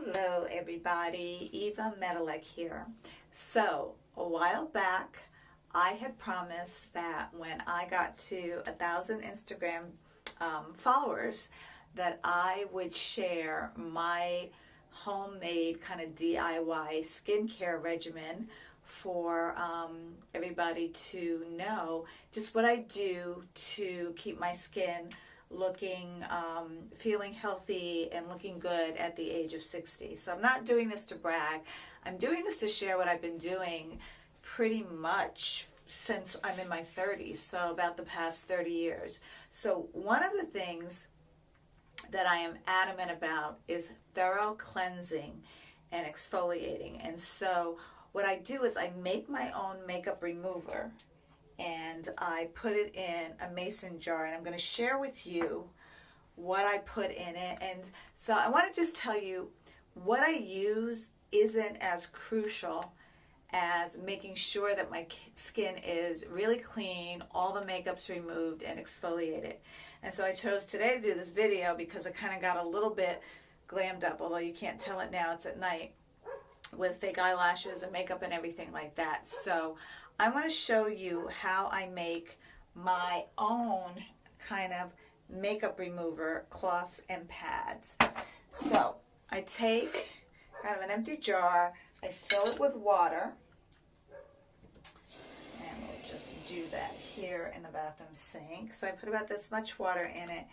Hello everybody, Eva Medilek here. So a while back I had promised that when I got to 1,000 Instagram followers that I would share my homemade kind of DIY skincare regimen for everybody to know just what I do to keep my skin looking, feeling healthy and looking good at the age of 60. So I'm not doing this to brag. I'm doing this to share what I've been doing pretty much since I'm in my 30s, so about the past 30 years. So one of the things that I am adamant about is thorough cleansing and exfoliating. And so what I do is I make my own makeup remover and I put it in a mason jar, and I'm going to share with you what I put in it. And so I want to just tell you what I use isn't as crucial as making sure that my skin is really clean, all the makeup's removed, and exfoliated. And so I chose today to do this video because I kind of got a little bit glammed up, although you can't tell it now, it's at night, with fake eyelashes and makeup and everything like that. So I want to show you how I make my own kind of makeup remover cloths and pads. So I take kind of an empty jar, I fill it with water, and we'll just do that here in the bathroom sink. So I put about this much water in it.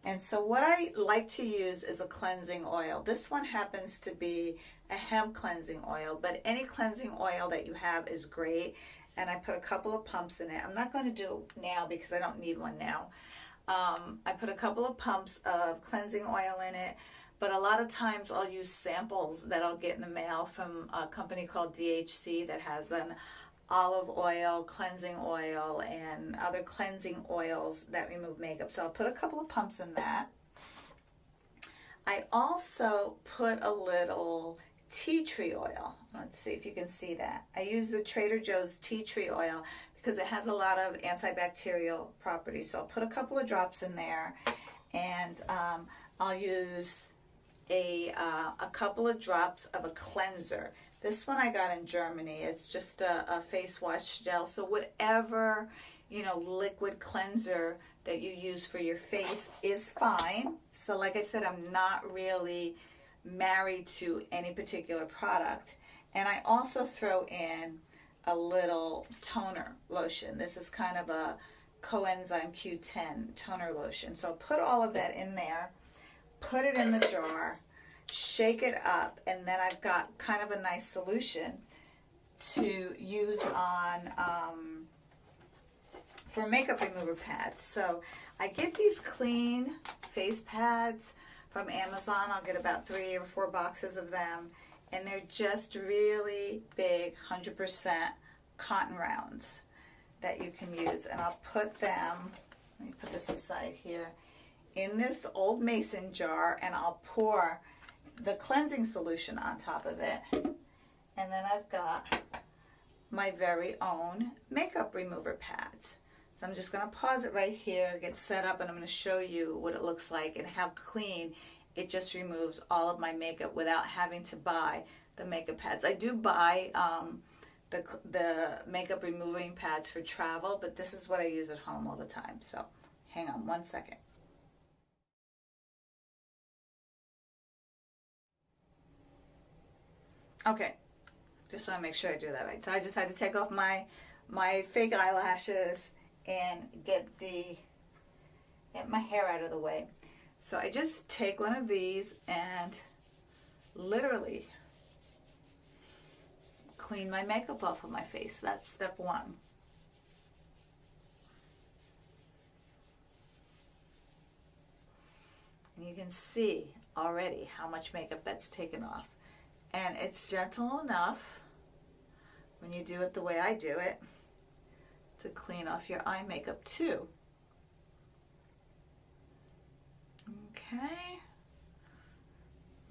And so what I like to use is a cleansing oil. This one happens to be a hemp cleansing oil, but any cleansing oil that you have is great. And I put a couple of pumps in it. I'm not going to do it now because I don't need one now. I put a couple of pumps of cleansing oil in it, but a lot of times I'll use samples that I'll get in the mail from a company called DHC that has an olive oil, cleansing oil, and other cleansing oils that remove makeup. So I'll put a couple of pumps in that. I also put a little tea tree oil. Let's see if you can see that. I use the Trader Joe's tea tree oil because it has a lot of antibacterial properties. So I'll put a couple of drops in there, and I'll use a couple of drops of a cleanser. This one I got in Germany. It's just a face wash gel. So whatever, liquid cleanser that you use for your face is fine. So like I said, I'm not really married to any particular product. And I also throw in a little toner lotion. This is kind of a coenzyme Q10 toner lotion. So I'll put all of that in there, put it in the jar, shake it up, and then I've got kind of a nice solution to use on for makeup remover pads. So I get these clean face pads from Amazon. I'll get about 3 or 4 boxes of them, and they're just really big 100% cotton rounds that you can use. And I'll put them, let me put this aside here, in this old mason jar, and I'll pour the cleansing solution on top of it. And then I've got my very own makeup remover pads. So I'm just going to pause it right here, get set up, and I'm going to show you what it looks like and how clean it just removes all of my makeup without having to buy the makeup pads. I do buy the makeup removing pads for travel, but this is what I use at home all the time. So hang on one second. Okay, just want to make sure I do that right. So I just had to take off my fake eyelashes and get my hair out of the way. So I just take one of these and literally clean my makeup off of my face. That's step one. And you can see already how much makeup that's taken off. And it's gentle enough when you do it the way I do it to clean off your eye makeup too. Okay.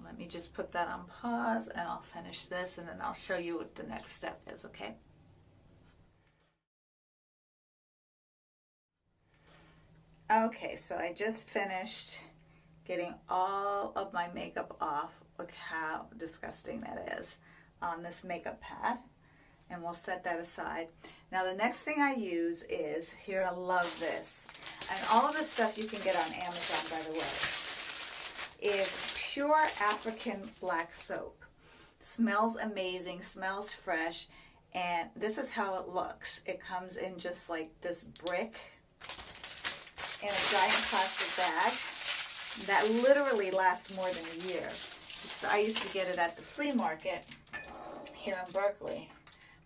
Let me just put that on pause and I'll finish this, and then I'll show you what the next step is, okay? Okay, so I just finished getting all of my makeup off. Look how disgusting that is on this makeup pad. And we'll set that aside. Now the next thing I use is, here, I love this. And all of this stuff you can get on Amazon, by the way, is pure African black soap. Smells amazing, smells fresh, and this is how it looks. It comes in just like this brick in a giant plastic bag that literally lasts more than a year. So I used to get it at the flea market here in Berkeley.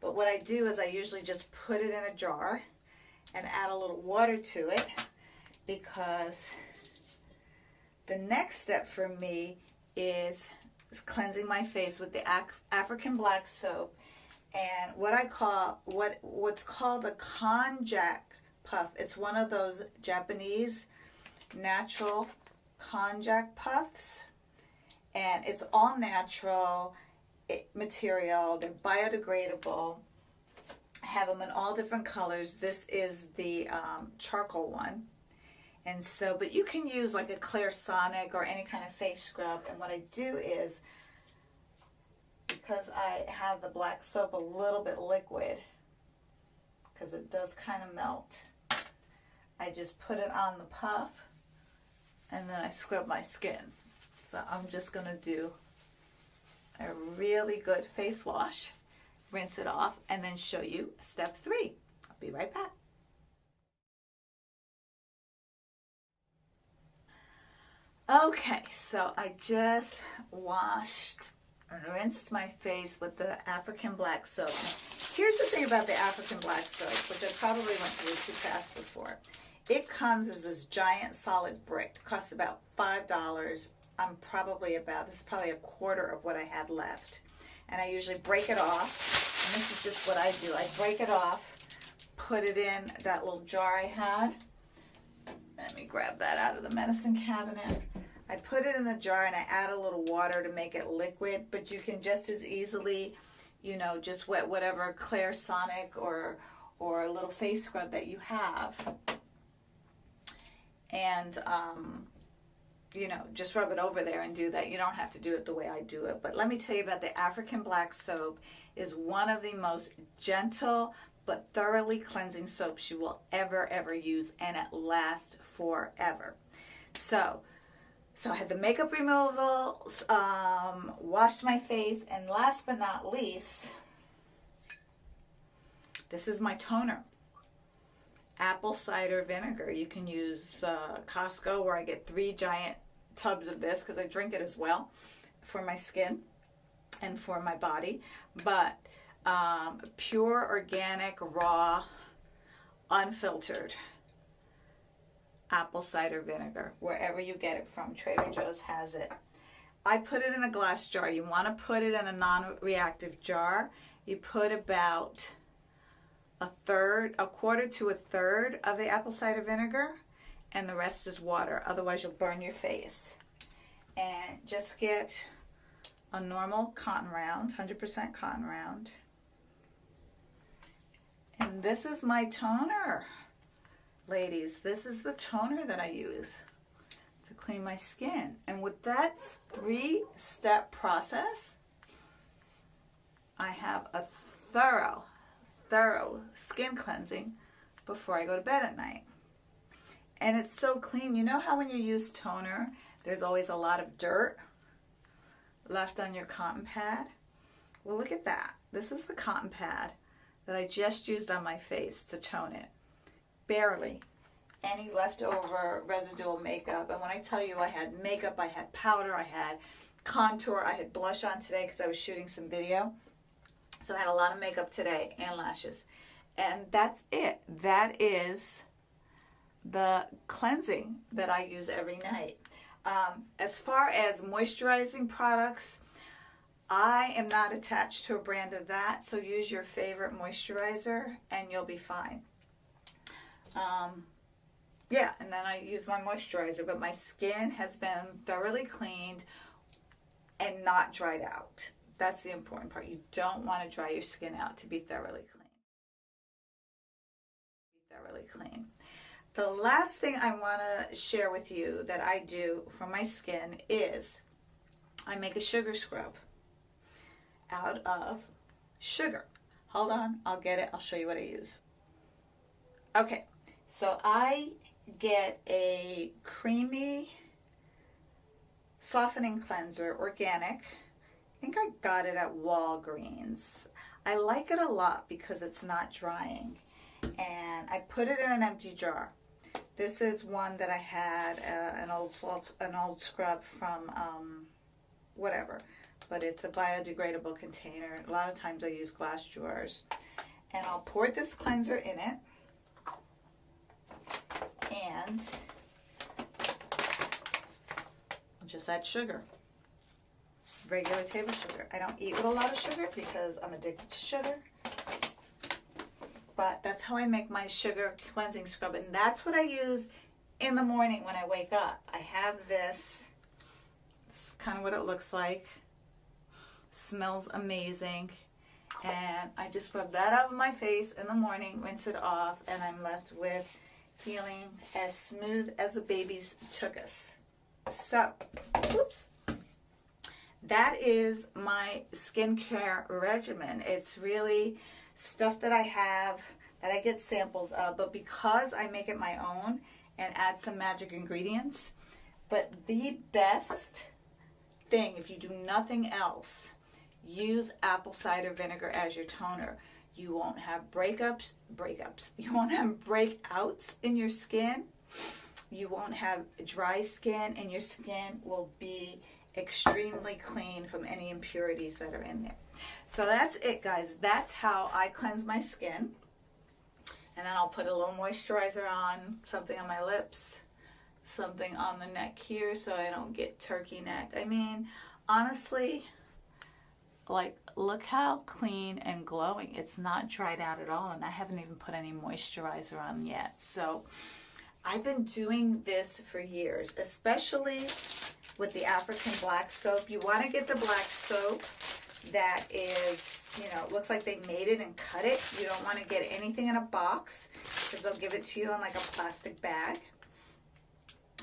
But what I do is I usually just put it in a jar and add a little water to it, because the next step for me is cleansing my face with the African black soap and what's called a konjac puff. It's one of those Japanese natural konjac puffs, and it's all natural material. They're biodegradable. I have them in all different colors. This is the charcoal one. And so, but you can use like a Clairsonic or any kind of face scrub. And what I do is, because I have the black soap a little bit liquid, because it does kind of melt, I just put it on the puff and then I scrub my skin. So I'm just going to do a really good face wash, rinse it off, and then show you step 3. I'll be right back. Okay, so I just washed and rinsed my face with the African black soap. Now, here's the thing about the African black soap, which I probably went through too fast before. It comes as this giant solid brick. It costs about $5. I'm probably this is probably a quarter of what I had left. And I usually break it off. And this is just what I do. I break it off, put it in that little jar I had. Let me grab that out of the medicine cabinet. I put it in the jar and I add a little water to make it liquid, but you can just as easily, you know, just wet whatever Clairsonic or a little face scrub that you have. And, you know, just rub it over there and do that. You don't have to do it the way I do it. But let me tell you about the African black soap. Is one of the most gentle but thoroughly cleansing soaps you will ever use, and it lasts forever. So I had the makeup removal, washed my face, and last but not least, this is my toner. Apple cider vinegar. You can use Costco, where I get 3 giant tubs of this because I drink it as well for my skin and for my body. But pure, organic, raw, unfiltered apple cider vinegar. Wherever you get it from, Trader Joe's has it. I put it in a glass jar. You want to put it in a non-reactive jar. You put about a quarter to a third of the apple cider vinegar, and the rest is water. Otherwise you'll burn your face. And just get a normal cotton round, 100% cotton round. And this is my toner. Ladies, this is the toner that I use to clean my skin. And with that 3-step process, I have a thorough skin cleansing before I go to bed at night. And it's so clean. You know how when you use toner, there's always a lot of dirt left on your cotton pad? Well, look at that. This is the cotton pad that I just used on my face to tone it. Barely any leftover residual makeup. And when I tell you I had makeup, I had powder, I had contour, I had blush on today because I was shooting some video. So I had a lot of makeup today and lashes. And that's it. That is the cleansing that I use every night. As far as moisturizing products, I am not attached to a brand of that. So use your favorite moisturizer and you'll be fine. Yeah, and then I use my moisturizer, but my skin has been thoroughly cleaned and not dried out. That's the important part. You don't want to dry your skin out to be thoroughly clean. The last thing I want to share with you that I do for my skin is I make a sugar scrub out of sugar. Hold on, I'll get it. I'll show you what I use. Okay, so I get a creamy softening cleanser, organic. I think I got it at Walgreens. I like it a lot because it's not drying. And I put it in an empty jar. This is one that I had, an old scrub from whatever. But it's a biodegradable container. A lot of times I use glass jars. And I'll pour this cleanser in it. And I'll just add sugar. Regular table sugar. I don't eat with a lot of sugar because I'm addicted to sugar. But that's how I make my sugar cleansing scrub. And that's what I use in the morning when I wake up. I have this. This is kind of what it looks like. Smells amazing. And I just rub that out of my face in the morning, rinse it off, and I'm left with feeling as smooth as the baby's tuchus. So, oops. That is my skincare regimen. It's really stuff that I have, that I get samples of, but because I make it my own and add some magic ingredients. But the best thing, if you do nothing else, use apple cider vinegar as your toner. You won't have breakups. You won't have breakouts in your skin. You won't have dry skin, and your skin will be extremely clean from any impurities that are in there. So that's it, guys. That's how I cleanse my skin. And then I'll put a little moisturizer on, something on my lips, something on the neck here so I don't get turkey neck. I mean, honestly, like, look how clean and glowing. It's not dried out at all, and I haven't even put any moisturizer on yet. So I've been doing this for years, especially with the African black soap. You want to get the black soap that is, you know, looks like they made it and cut it. You don't want to get anything in a box because they'll give it to you in like a plastic bag.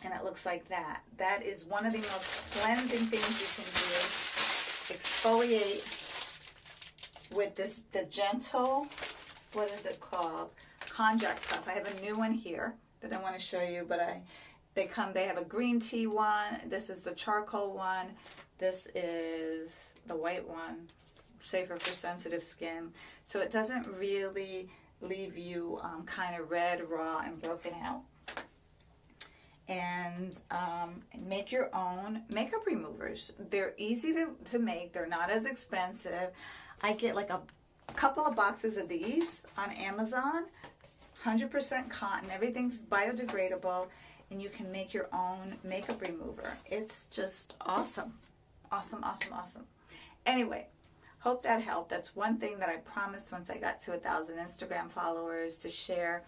And it looks like that. That is one of the most cleansing things you can do. Exfoliate with this, the gentle, what is it called? Konjac Puff. I have a new one here that I want to show you, but they have a green tea one. This is the charcoal one. This is the white one, safer for sensitive skin. So it doesn't really leave you kind of red, raw, and broken out. And make your own makeup removers. They're easy to make. They're not as expensive. I get like a couple of boxes of these on Amazon. 100% cotton. Everything's biodegradable. And you can make your own makeup remover. It's just awesome. Awesome, awesome, awesome. Anyway, hope that helped. That's one thing that I promised once I got to 1,000 Instagram followers to share.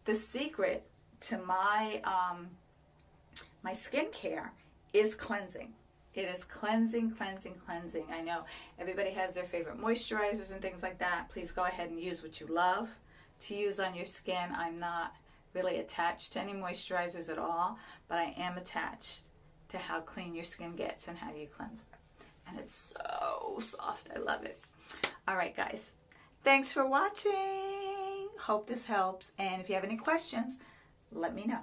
The secret to my my skincare is cleansing. It is cleansing, cleansing, cleansing. I know everybody has their favorite moisturizers and things like that. Please go ahead and use what you love to use on your skin. I'm not really attached to any moisturizers at all, but I am attached to how clean your skin gets and how you cleanse it. And it's so soft. I love it. All right, guys. Thanks for watching. Hope this helps. And if you have any questions, let me know.